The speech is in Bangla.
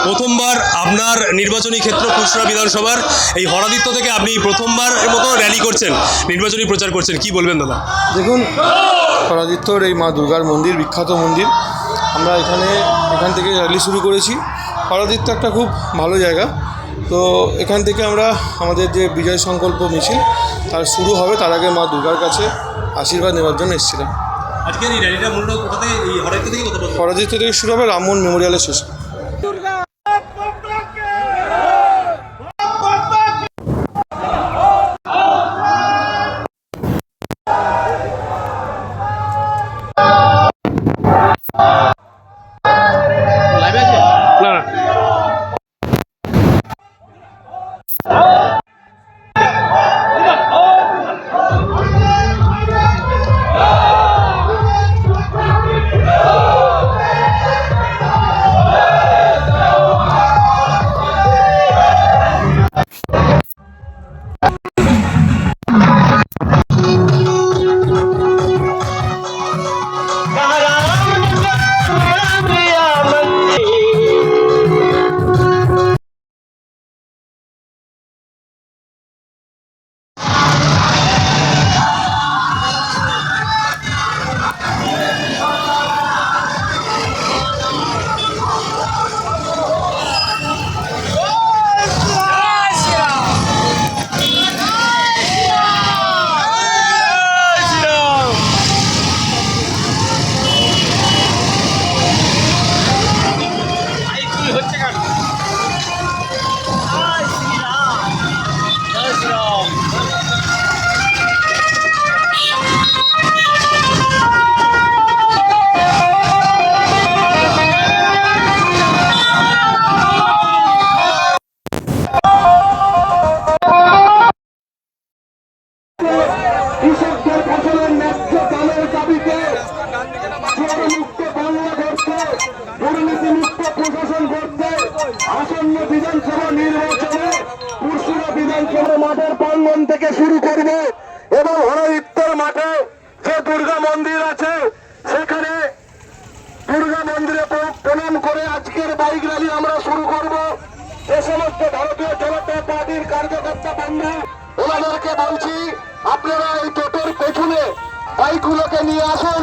প্রথমবার আপনার নির্বাচনী ক্ষেত্র খুচরা বিধানসভার এই হরাদিত্য থেকে আপনি প্রথমবারের মতো র্যালি করছেন, নির্বাচনী প্রচার করছেন, কি বলবেন দাদা? দেখুন, হরাদিত্যর এই মা দুর্গার মন্দির, বিখ্যাত মন্দির। আমরা এখান থেকে র্যালি শুরু করেছি। হরাদিত্য একটা খুব ভালো জায়গা, তো এখান থেকে আমরা আমাদের যে বিজয় সংকল্প মিছিল তার শুরু হবে, তার আগে মা দুর্গার কাছে আশীর্বাদ নেওয়ার জন্য এসেছিলাম। আজকের এই র্যালিটা মূলত কোথা থেকে, এই হরাদিত্য থেকে কোথা থেকে? হরাদিত্য থেকে শুরু হবে, রামমোহন মেমোরিয়ালের শেষে। কৃষকদের ফসলের ন্যায্য দামের দাবিতে মুক্ত বাংলা করতে, দুর্নীতিমুক্ত প্রশাসন করতে আসন্ন বিধানসভা নির্বাচনে পুরসুরা বিধানসভা মাঠের প্রাঙ্গণ থেকে শুরু করব এবং হরদিত্যর মাঠে যে দুর্গা মন্দির আছে সেখানে দুর্গা মন্দিরে প্রণাম করে আজকের বাইক র্যালি আমরা শুরু করব। যে সমস্ত ভারতীয় জনতা পার্টির কার্যকর্তা বন্ধু, ওনাদেরকে বলছি আপনারা এই টোটোর পেছনে বাইকগুলোকে নিয়ে আসুন।